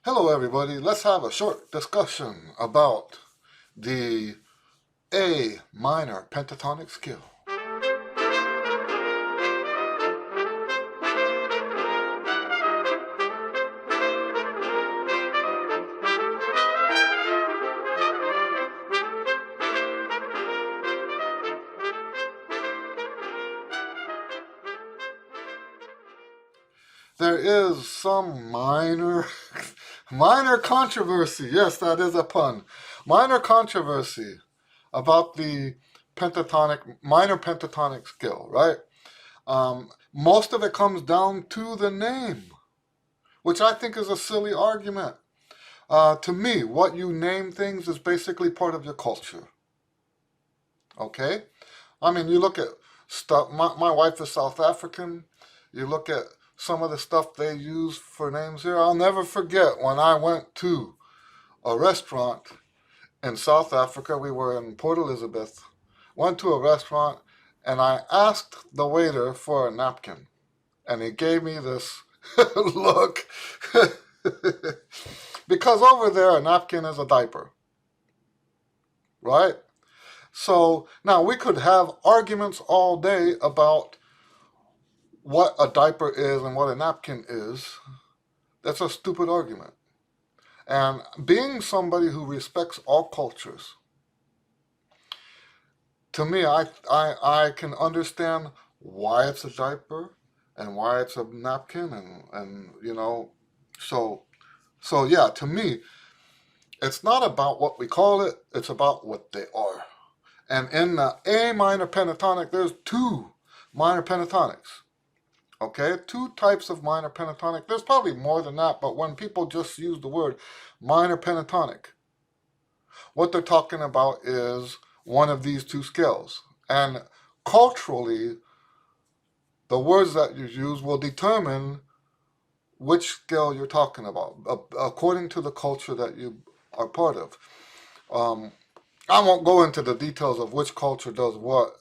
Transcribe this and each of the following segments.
Hello everybody, let's have a short discussion about the A minor pentatonic scale. There is some minor controversy, yes, that is a pun, minor controversy about the minor pentatonic scale, right? Most of it comes down to the name, which I think is a silly argument. To me, what you name things is basically part of your culture. Okay? I mean, you look at stuff, my wife is South African. You look at some of the stuff they use for names here. I'll never forget when I went to a restaurant in South Africa. We were in Port Elizabeth. Went to a restaurant and I asked the waiter for a napkin. And he gave me this look. Because over there, a napkin is a diaper, right? So now we could have arguments all day about what a diaper is and what a napkin is. That's a stupid argument. And being somebody who respects all cultures, to me, I can understand why it's a diaper and why it's a napkin and you know, so yeah, to me, it's not about what we call it, it's about what they are. And in the A minor pentatonic, there's two minor pentatonics. Okay, two types of minor pentatonic. There's probably more than that, but when people just use the word minor pentatonic, what they're talking about is one of these two scales. And culturally, the words that you use will determine which scale you're talking about, according to the culture that you are part of. I won't go into the details of which culture does what.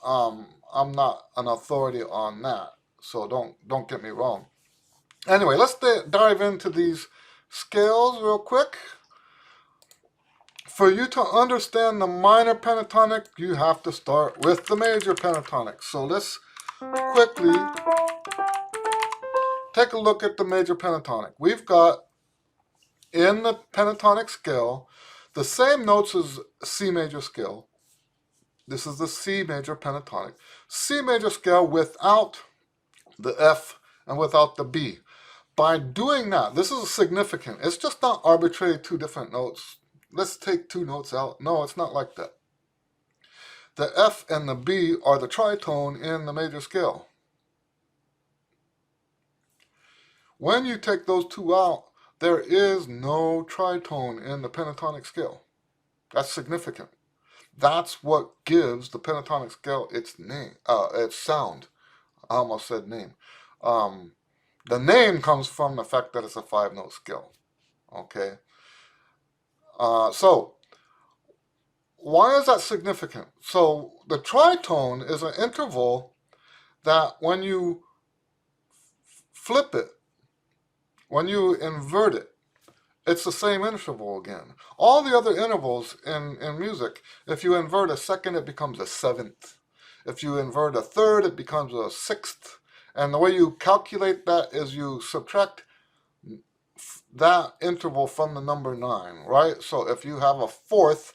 I'm not an authority on that, so don't get me wrong. Anyway, let's dive into these scales real quick. For you to understand the minor pentatonic, you have to start with the major pentatonic. So let's quickly take a look at the major pentatonic. We've got in the pentatonic scale the same notes as C major scale. This is the C major pentatonic. C major scale without the F and without the B. By doing that, this is significant. It's just not arbitrary two different notes. Let's take two notes out. No, it's not like that. The F and the B are the tritone in the major scale. When you take those two out, there is no tritone in the pentatonic scale. That's significant. That's what gives the pentatonic scale its name, its sound. I almost said name. The name comes from the fact that it's a 5-note scale. Okay. So why is that significant? So the tritone is an interval that when you flip it, when you invert it, it's the same interval again. All the other intervals in music, if you invert a second, it becomes a seventh. If you invert a third, it becomes a sixth. And the way you calculate that is you subtract that interval from the number 9, right? So if you have a fourth,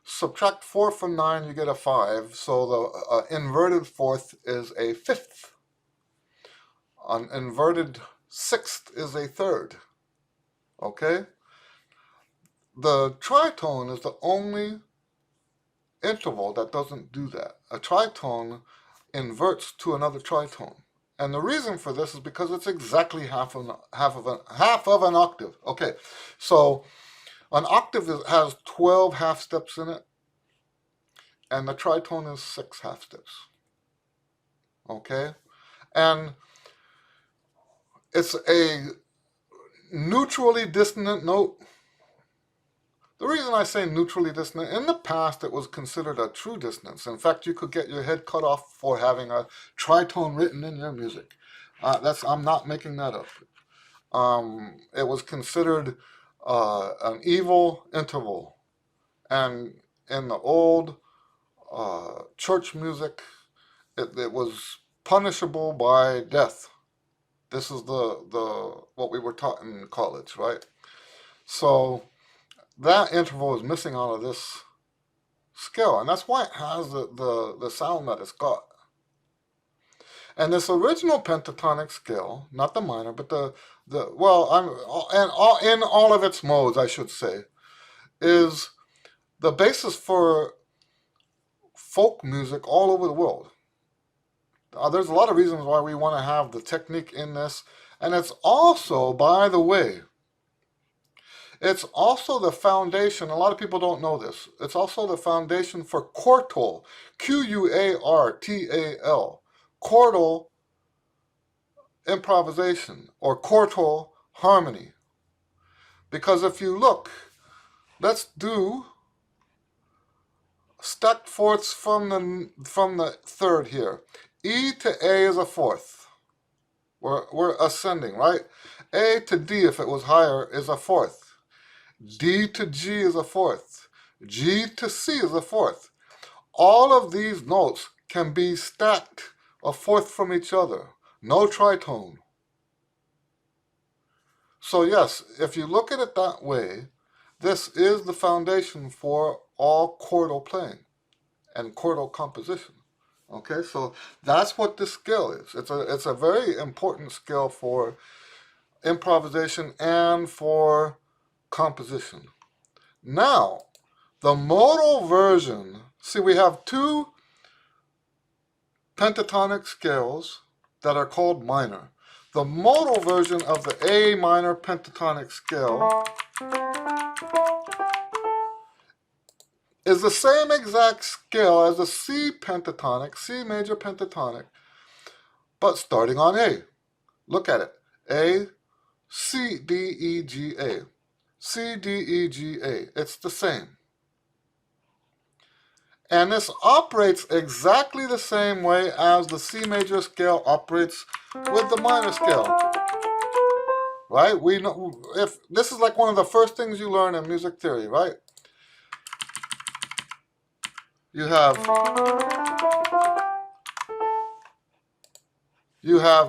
subtract 4 from 9, you get a 5. So the inverted fourth is a fifth. An inverted sixth is a third. Okay? The tritone is the only interval that doesn't do that. A tritone inverts to another tritone. And the reason for this is because it's exactly half of an octave. Okay, so an octave has 12 half steps in it, and the tritone is 6 half steps. Okay, and it's a neutrally dissonant note. The reason I say neutrally dissonant, in the past it was considered a true dissonance. In fact, you could get your head cut off for having a tritone written in your music. I'm not making that up. It was considered an evil interval. And in the old church music, it was punishable by death. This is the what we were taught in college, right? So that interval is missing out of this scale, and that's why it has the sound that it's got. And this original pentatonic scale, not the minor, but the well, in all of its modes, I should say, is the basis for folk music all over the world. There's a lot of reasons why we want to have the technique in this, and it's also, by the way, it's also the foundation. A lot of people don't know this. It's also the foundation for chordal, Quartal, chordal improvisation or chordal harmony. Because if you look, let's do stacked fourths from the third here. E to A is a fourth. We're ascending, right? A to D, if it was higher, is a fourth. D to G is a fourth. G to C is a fourth. All of these notes can be stacked a fourth from each other. No tritone. So yes, if you look at it that way, this is the foundation for all chordal playing and chordal composition. Okay, so that's what this scale is. It's a very important scale for improvisation and for composition. Now, the modal version, see, we have two pentatonic scales that are called minor. The modal version of the A minor pentatonic scale is the same exact scale as the C pentatonic, C major pentatonic, but starting on A. Look at it. A, C, D, E, G, A. C, D, E, G, A. It's the same. And this operates exactly the same way as the C major scale operates with the minor scale. Right? We know, if this is like one of the first things you learn in music theory, right? You have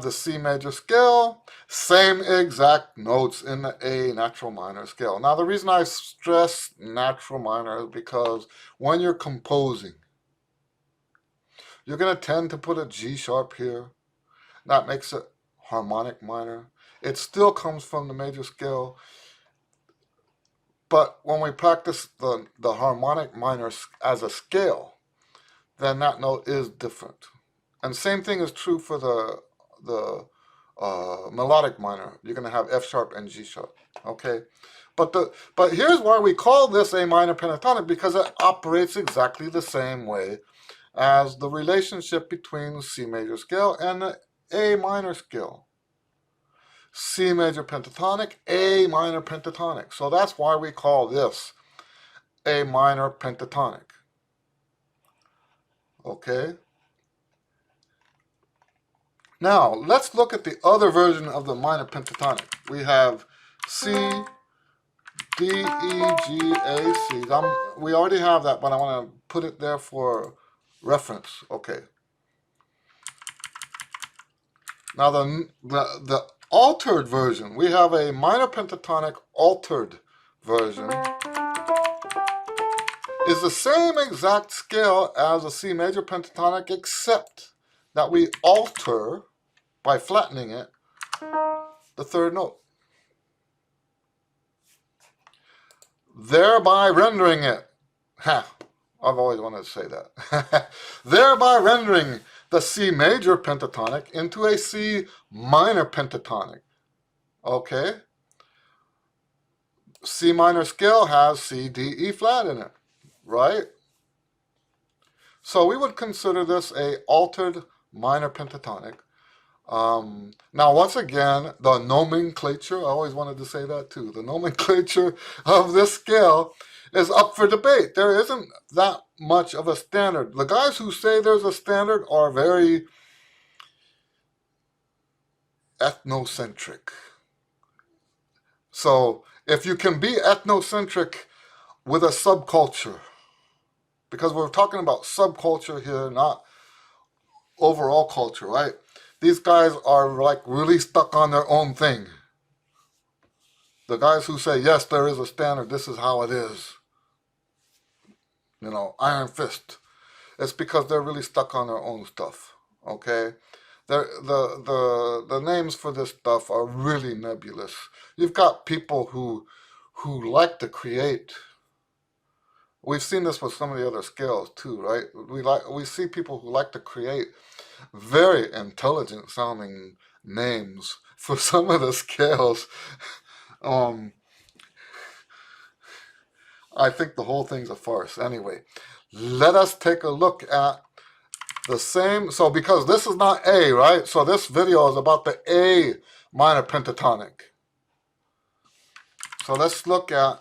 the C major scale, same exact notes in the A natural minor scale. Now, the reason I stress natural minor is because when you're composing, you're going to tend to put a G sharp here. That makes it harmonic minor. It still comes from the major scale, but when we practice the harmonic minor as a scale, then that note is different. And same thing is true for the melodic minor. You're going to have F sharp and G sharp. Okay, but here's why we call this A minor pentatonic, because it operates exactly the same way as the relationship between the C major scale and the A minor scale. C major pentatonic, A minor pentatonic. So that's why we call this A minor pentatonic. Okay. Now, let's look at the other version of the minor pentatonic. We have C, D, E, G, A, C. We already have that, but I want to put it there for reference. Okay. Now, the altered version, we have a minor pentatonic altered version, is the same exact scale as a C major pentatonic, except that we alter, by flattening it, the third note, thereby rendering it, I've always wanted to say that, thereby rendering the C major pentatonic into a C minor pentatonic. Okay? C minor scale has C, D, E flat in it, right? So we would consider this a altered minor pentatonic. Now, once again, the nomenclature, I always wanted to say that too, the nomenclature of this scale is up for debate. There isn't that much of a standard. The guys who say there's a standard are very ethnocentric. So if you can be ethnocentric with a subculture, because we're talking about subculture here, not overall culture, right? These guys are like really stuck on their own thing. The guys who say, yes, there is a standard, this is how it is. You know, iron fist. It's because they're really stuck on their own stuff. Okay? The names for this stuff are really nebulous. You've got people who like to create. We've seen this with some of the other scales too, right? We see people who like to create very intelligent sounding names for some of the scales. Um, I think the whole thing's a farce. Anyway, let us take a look at the same. So because this is not A, right? So this video is about the A minor pentatonic. So let's look at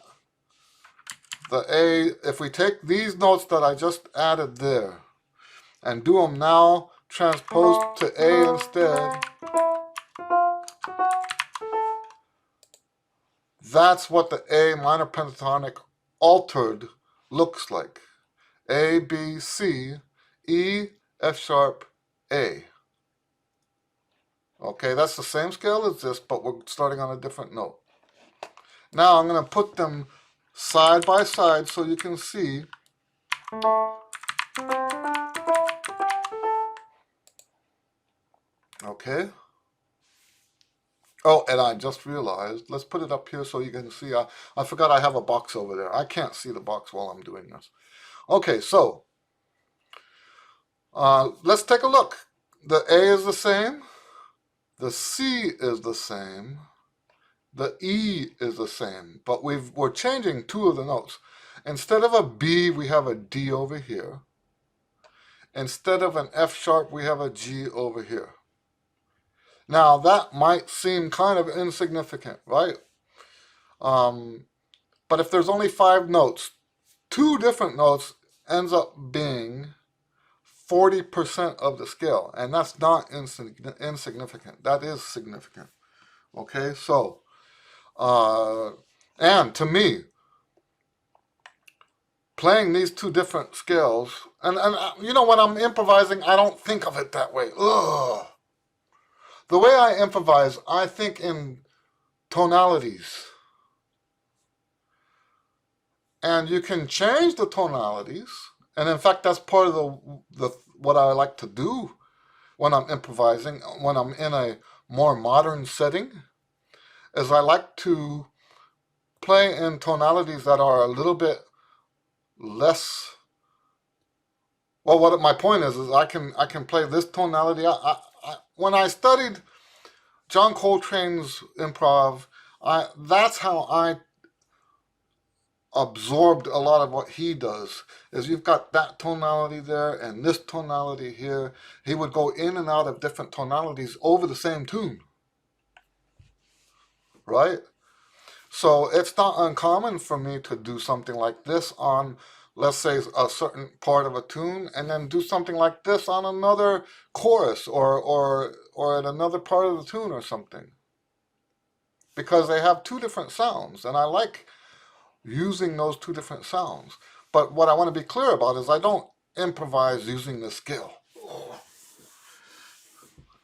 the A. If we take these notes that I just added there and do them now transposed to A instead, that's what the A minor pentatonic altered looks like. A, B, C, E, F sharp, A. Okay, that's the same scale as this, but we're starting on a different note. Now I'm going to put them side by side so you can see. Okay. Oh, and I just realized, let's put it up here so you can see. I forgot I have a box over there. I can't see the box while I'm doing this. Okay, so let's take a look. The A is the same. The C is the same. The E is the same, but we're changing two of the notes. Instead of a B, we have a D over here. Instead of an F sharp, we have a G over here. Now, that might seem kind of insignificant, right? But if there's only 5 notes, 2 different notes ends up being 40% of the scale. And that's not insignificant. That is significant. Okay, so, and to me, playing these 2 different scales, and you know, when I'm improvising, I don't think of it that way. Ugh. The way I improvise, I think in tonalities. And you can change the tonalities. And in fact, that's part of the what I like to do when I'm improvising, when I'm in a more modern setting, is I like to play in tonalities that are a little bit less. Well, what my point is I can play this tonality. When I studied John Coltrane's improv, that's how I absorbed a lot of what he does. Is you've got that tonality there and this tonality here. He would go in and out of different tonalities over the same tune, right? So it's not uncommon for me to do something like this on, let's say, a certain part of a tune, and then do something like this on another chorus or in another part of the tune or something. Because they have 2 different sounds, and I like using those 2 different sounds. But what I want to be clear about is I don't improvise using the scale.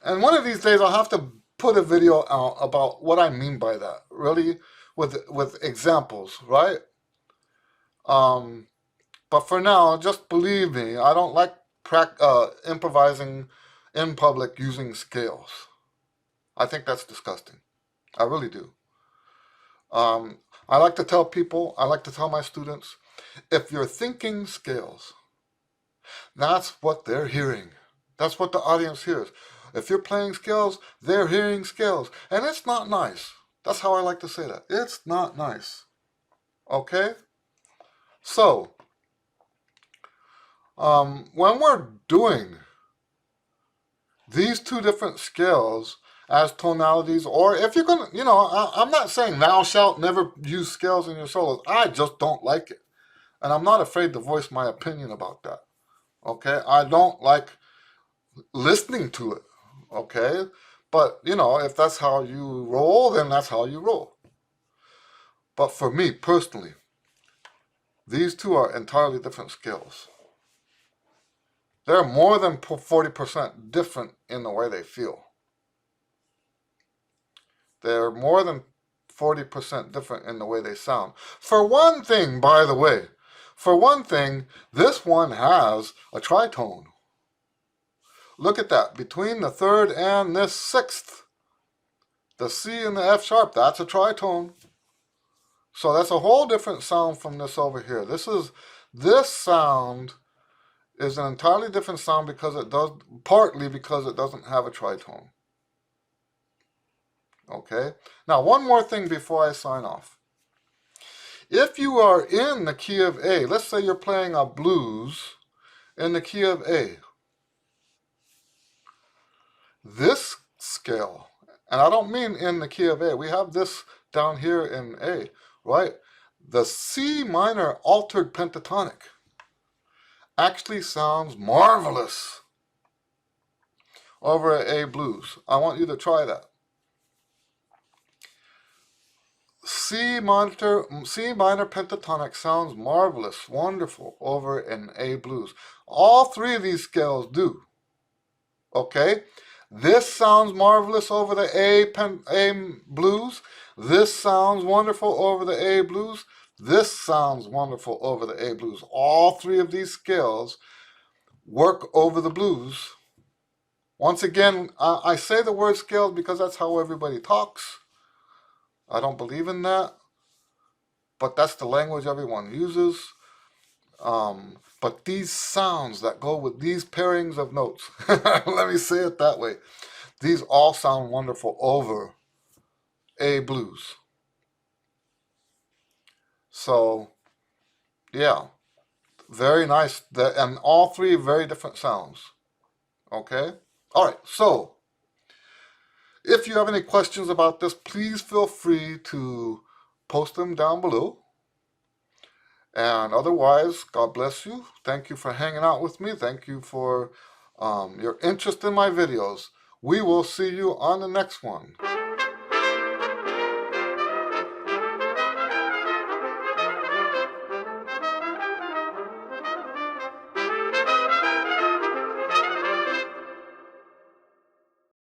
And one of these days I'll have to put a video out about what I mean by that, really, with examples, right? But for now, just believe me, I don't like improvising in public using scales. I think that's disgusting. I really do. I like to tell people, I like to tell my students, if you're thinking scales, that's what they're hearing. That's what the audience hears. If you're playing scales, they're hearing scales. And it's not nice. That's how I like to say that. It's not nice. Okay? So, when we're doing these 2 different scales as tonalities, or if you're going to, you know, I'm not saying thou shalt never use scales in your solos. I just don't like it. And I'm not afraid to voice my opinion about that. Okay? I don't like listening to it. Okay? But, you know, if that's how you roll, then that's how you roll. But for me personally, these two are entirely different scales. They're more than 40% different in the way they feel. They're more than 40% different in the way they sound. For one thing, by the way, this one has a tritone. Look at that. Between the third and this sixth, the C and the F sharp, that's a tritone. So that's a whole different sound from this over here. This sound is an entirely different sound partly because it doesn't have a tritone. Okay? Now, one more thing before I sign off. If you are in the key of A, let's say you're playing a blues in the key of A, this scale, and I don't mean in the key of A, we have this down here in A, right? The C minor altered pentatonic actually sounds marvelous over A blues. I want you to try that. C minor pentatonic sounds marvelous, wonderful over an A blues. All three of these scales do. Okay? This sounds marvelous over the A blues. This sounds wonderful over the A blues. This sounds wonderful over the A blues. All three of these scales work over the blues. Once again, I say the word scales because that's how everybody talks. I don't believe in that, but that's the language everyone uses. But these sounds that go with these pairings of notes, let me say it that way, these all sound wonderful over A blues. So, yeah, very nice. And all three very different sounds. Okay? All right, so if you have any questions about this, please feel free to post them down below. And otherwise, God bless you. Thank you for hanging out with me. Thank you for your interest in my videos. We will see you on the next one.